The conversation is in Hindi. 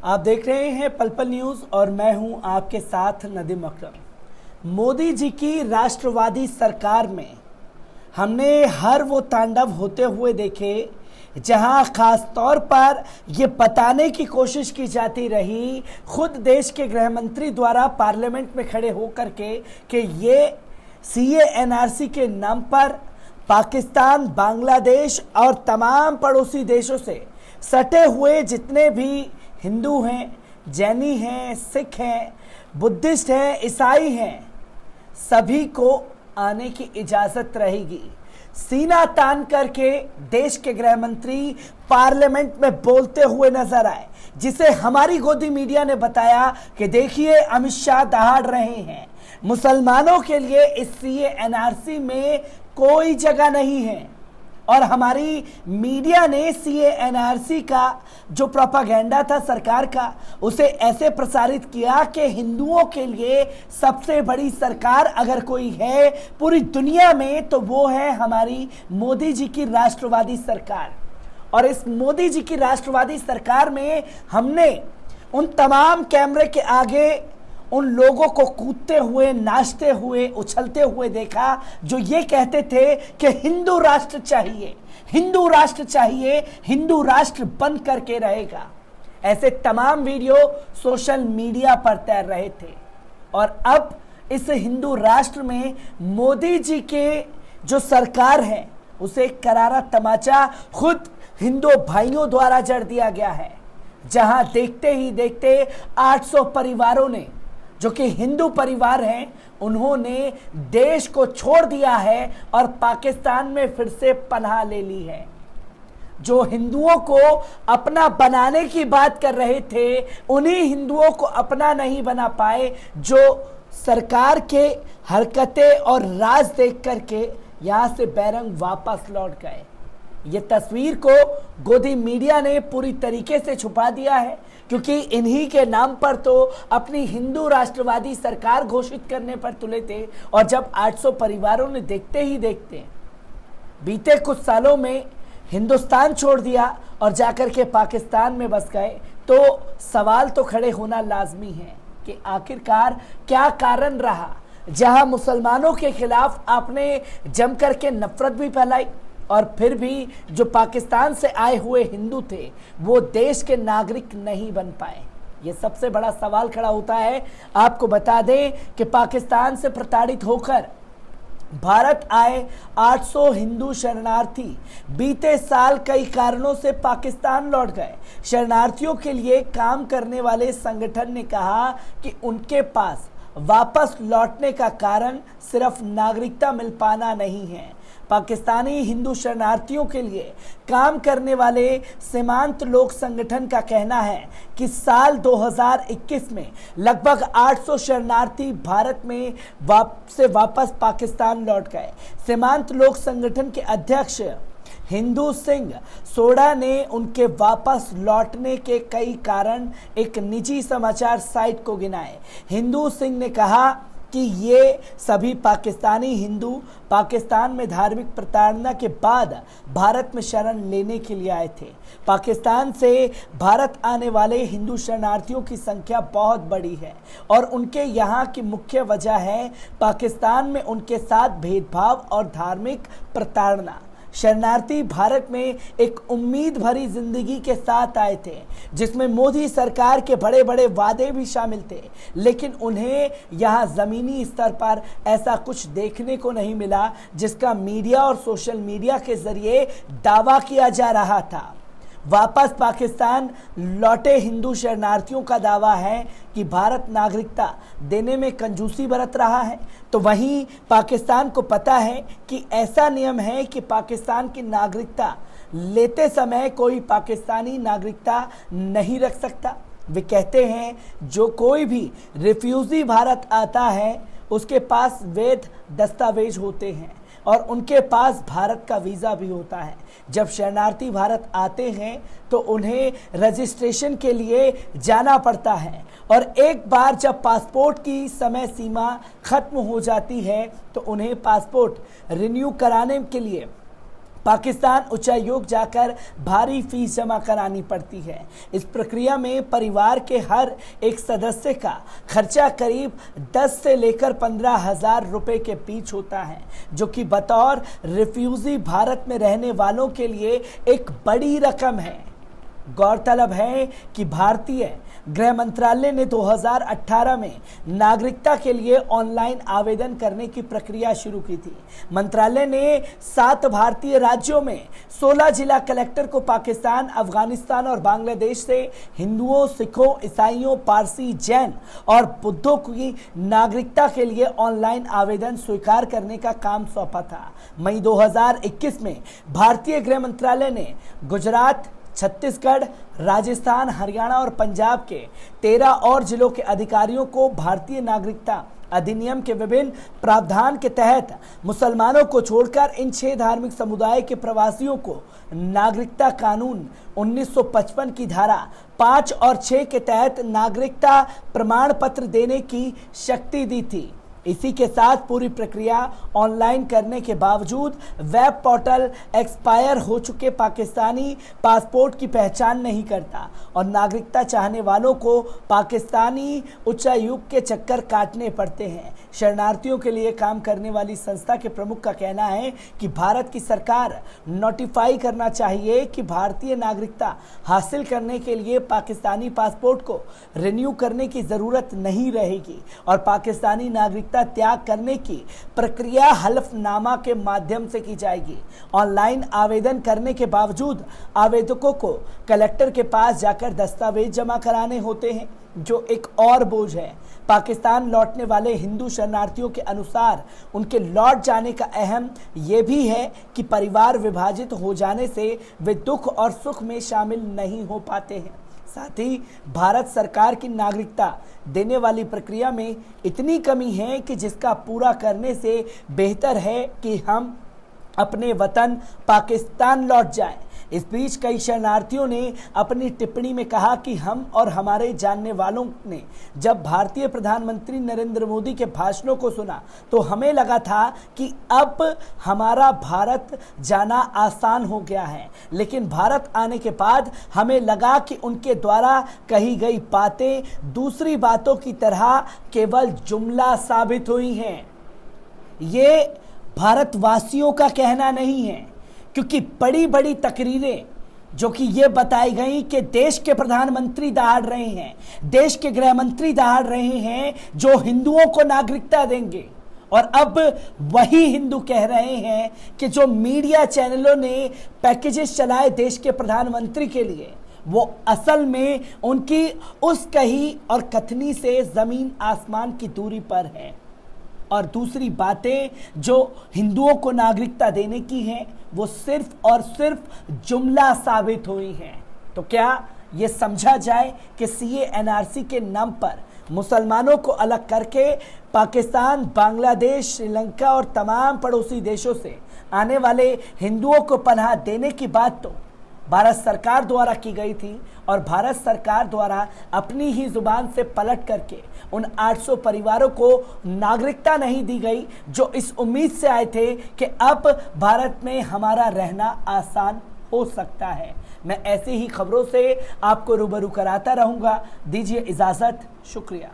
आप देख रहे हैं पल पल न्यूज और मैं हूं आपके साथ नदीम अकरम। मोदी जी की राष्ट्रवादी सरकार में हमने हर वो तांडव होते हुए देखे जहां खास तौर पर ये बताने की कोशिश की जाती रही खुद देश के गृह मंत्री द्वारा पार्लियामेंट में खड़े होकर के कि ये सीए एनआरसी के नाम पर पाकिस्तान, बांग्लादेश और तमाम पड़ोसी देशों से सटे हुए जितने भी हिंदू हैं, जैनी हैं, सिख हैं, बुद्धिस्ट हैं, ईसाई हैं, सभी को आने की इजाजत रहेगी। सीना तान करके देश के गृह मंत्री पार्लियामेंट में बोलते हुए नजर आए, जिसे हमारी गोदी मीडिया ने बताया कि देखिए अमित शाह दहाड़ रहे हैं, मुसलमानों के लिए इस सीए एनआरसी में कोई जगह नहीं है। और हमारी मीडिया ने सीए एनआरसी का जो प्रोपागेंडा था सरकार का, उसे ऐसे प्रसारित किया कि हिंदुओं के लिए सबसे बड़ी सरकार अगर कोई है पूरी दुनिया में तो वो है हमारी मोदी जी की राष्ट्रवादी सरकार। और इस मोदी जी की राष्ट्रवादी सरकार में हमने उन तमाम कैमरे के आगे उन लोगों को कूदते हुए, नाचते हुए, उछलते हुए देखा जो ये कहते थे कि हिंदू राष्ट्र चाहिए, हिंदू राष्ट्र चाहिए, हिंदू राष्ट्र बन करके रहेगा। ऐसे तमाम वीडियो सोशल मीडिया पर तैर रहे थे। और अब इस हिंदू राष्ट्र में मोदी जी के जो सरकार है उसे करारा तमाचा खुद हिंदू भाइयों द्वारा जड़ दिया गया है, जहां देखते ही देखते 800 परिवारों ने, जो कि हिंदू परिवार हैं, उन्होंने देश को छोड़ दिया है और पाकिस्तान में फिर से पनाह ले ली है। जो हिंदुओं को अपना बनाने की बात कर रहे थे, उन्हीं हिंदुओं को अपना नहीं बना पाए, जो सरकार के हरकतें और राज देख करके यहां से बैरंग वापस लौट गए। ये तस्वीर को गोदी मीडिया ने पूरी तरीके से छुपा दिया है, क्योंकि इन्हीं के नाम पर तो अपनी हिंदू राष्ट्रवादी सरकार घोषित करने पर तुले थे। और जब 800 परिवारों ने देखते ही देखते बीते कुछ सालों में हिंदुस्तान छोड़ दिया और जाकर के पाकिस्तान में बस गए, तो सवाल तो खड़े होना लाजमी है कि आखिरकार क्या कारण रहा जहां मुसलमानों के खिलाफ आपने जम करके नफरत भी फैलाई और फिर भी जो पाकिस्तान से आए हुए हिंदू थे वो देश के नागरिक नहीं बन पाए। ये सबसे बड़ा सवाल खड़ा होता है। आपको बता दें कि पाकिस्तान से प्रताड़ित होकर भारत आए 800 हिंदू शरणार्थी बीते साल कई कारणों से पाकिस्तान लौट गए। शरणार्थियों के लिए काम करने वाले संगठन ने कहा कि उनके पास वापस लौटने का कारण सिर्फ नागरिकता मिल पाना नहीं है। पाकिस्तानी हिंदू शरणार्थियों के लिए काम करने वाले सीमांत लोक संगठन का कहना है कि साल 2021 में लगभग 800 शरणार्थी भारत में वापस पाकिस्तान लौट गए। सीमांत लोक संगठन के अध्यक्ष हिंदू सिंह सोडा ने उनके वापस लौटने के कई कारण एक निजी समाचार साइट को गिनाए। हिंदू सिंह ने कहा कि ये सभी पाकिस्तानी हिंदू पाकिस्तान में धार्मिक प्रताड़ना के बाद भारत में शरण लेने के लिए आए थे। पाकिस्तान से भारत आने वाले हिंदू शरणार्थियों की संख्या बहुत बड़ी है और उनके यहाँ की मुख्य वजह है पाकिस्तान में उनके साथ भेदभाव और धार्मिक प्रताड़ना। शरणार्थी भारत में एक उम्मीद भरी जिंदगी के साथ आए थे, जिसमें मोदी सरकार के बड़े बड़े वादे भी शामिल थे, लेकिन उन्हें यहाँ जमीनी स्तर पर ऐसा कुछ देखने को नहीं मिला जिसका मीडिया और सोशल मीडिया के जरिए दावा किया जा रहा था। वापस पाकिस्तान लौटे हिंदू शरणार्थियों का दावा है कि भारत नागरिकता देने में कंजूसी बरत रहा है, तो वहीं पाकिस्तान को पता है कि ऐसा नियम है कि पाकिस्तान की नागरिकता लेते समय कोई पाकिस्तानी नागरिकता नहीं रख सकता। वे कहते हैं जो कोई भी रिफ्यूजी भारत आता है उसके पास वैध दस्तावेज होते हैं और उनके पास भारत का वीज़ा भी होता है। जब शरणार्थी भारत आते हैं तो उन्हें रजिस्ट्रेशन के लिए जाना पड़ता है और एक बार जब पासपोर्ट की समय सीमा खत्म हो जाती है तो उन्हें पासपोर्ट रिन्यू कराने के लिए पाकिस्तान उच्चायोग जाकर भारी फीस जमा करानी पड़ती है। इस प्रक्रिया में परिवार के हर एक सदस्य का खर्चा करीब 10 से लेकर 15,000 रुपए के बीच होता है, जो कि बतौर रिफ्यूजी भारत में रहने वालों के लिए एक बड़ी रकम है। गौरतलब है कि भारतीय गृह मंत्रालय ने 2018 में नागरिकता के लिए ऑनलाइन आवेदन करने की प्रक्रिया शुरू की थी। मंत्रालय ने 7 भारतीय राज्यों में 16 जिला कलेक्टर को पाकिस्तान, अफगानिस्तान और बांग्लादेश से हिंदुओं, सिखों, ईसाइयों, पारसी, जैन और बुद्धों की नागरिकता के लिए ऑनलाइन आवेदन स्वीकार करने का काम सौंपा था। मई 2021 में भारतीय गृह मंत्रालय ने गुजरात, छत्तीसगढ़, राजस्थान, हरियाणा और पंजाब के 13 और जिलों के अधिकारियों को भारतीय नागरिकता अधिनियम के विभिन्न प्रावधान के तहत मुसलमानों को छोड़कर इन 6 धार्मिक समुदाय के प्रवासियों को नागरिकता कानून 1955 की धारा 5 और 6 के तहत नागरिकता प्रमाण पत्र देने की शक्ति दी थी। इसी के साथ पूरी प्रक्रिया ऑनलाइन करने के बावजूद वेब पोर्टल एक्सपायर हो चुके पाकिस्तानी पासपोर्ट की पहचान नहीं करता और नागरिकता चाहने वालों को पाकिस्तानी उच्चायुक्त के चक्कर काटने पड़ते हैं। शरणार्थियों के लिए काम करने वाली संस्था के प्रमुख का कहना है कि भारत की सरकार नोटिफाई करना चाहिए कि भारतीय नागरिकता हासिल करने के लिए पाकिस्तानी पासपोर्ट को रिन्यू करने की जरूरत नहीं रहेगी और पाकिस्तानी नागरिकता त्याग करने की प्रक्रिया हलफनामा के माध्यम से की जाएगी। ऑनलाइन आवेदन करने के बावजूद आवेदकों को कलेक्टर के पास जाकर दस्तावेज जमा कराने होते हैं, जो एक और बोझ है। पाकिस्तान लौटने वाले हिंदू शरणार्थियों के अनुसार उनके लौट जाने का अहम यह भी है कि परिवार विभाजित हो जाने से वे दुख और सुख में शामिल नहीं हो पाते हैं। साथ ही भारत सरकार की नागरिकता देने वाली प्रक्रिया में इतनी कमी है कि जिसका पूरा करने से बेहतर है कि हम अपने वतन पाकिस्तान लौट जाएं। इस बीच कई शरणार्थियों ने अपनी टिप्पणी में कहा कि हम और हमारे जानने वालों ने जब भारतीय प्रधानमंत्री नरेंद्र मोदी के भाषणों को सुना तो हमें लगा था कि अब हमारा भारत जाना आसान हो गया है, लेकिन भारत आने के बाद हमें लगा कि उनके द्वारा कही गई बातें दूसरी बातों की तरह केवल जुमला साबित हुई हैं। ये भारतवासियों का कहना नहीं है, क्योंकि बड़ी बड़ी तकरीरें जो कि ये बताई गई कि देश के प्रधानमंत्री दहाड़ रहे हैं, देश के गृह मंत्री दहाड़ रहे हैं जो हिंदुओं को नागरिकता देंगे, और अब वही हिंदू कह रहे हैं कि जो मीडिया चैनलों ने पैकेजेस चलाए देश के प्रधानमंत्री के लिए, वो असल में उनकी उस कही और कथनी से जमीन आसमान की दूरी पर है। और दूसरी बातें जो हिंदुओं को नागरिकता देने की हैं, वो सिर्फ और सिर्फ जुमला साबित हुई हैं। तो क्या ये समझा जाए कि सीए एनआरसी के नाम पर मुसलमानों को अलग करके पाकिस्तान, बांग्लादेश, श्रीलंका और तमाम पड़ोसी देशों से आने वाले हिंदुओं को पनाह देने की बात तो भारत सरकार द्वारा की गई थी, और भारत सरकार द्वारा अपनी ही जुबान से पलट करके उन 800 परिवारों को नागरिकता नहीं दी गई जो इस उम्मीद से आए थे कि अब भारत में हमारा रहना आसान हो सकता है। मैं ऐसी ही खबरों से आपको रूबरू कराता रहूंगा। दीजिए इजाजत, शुक्रिया।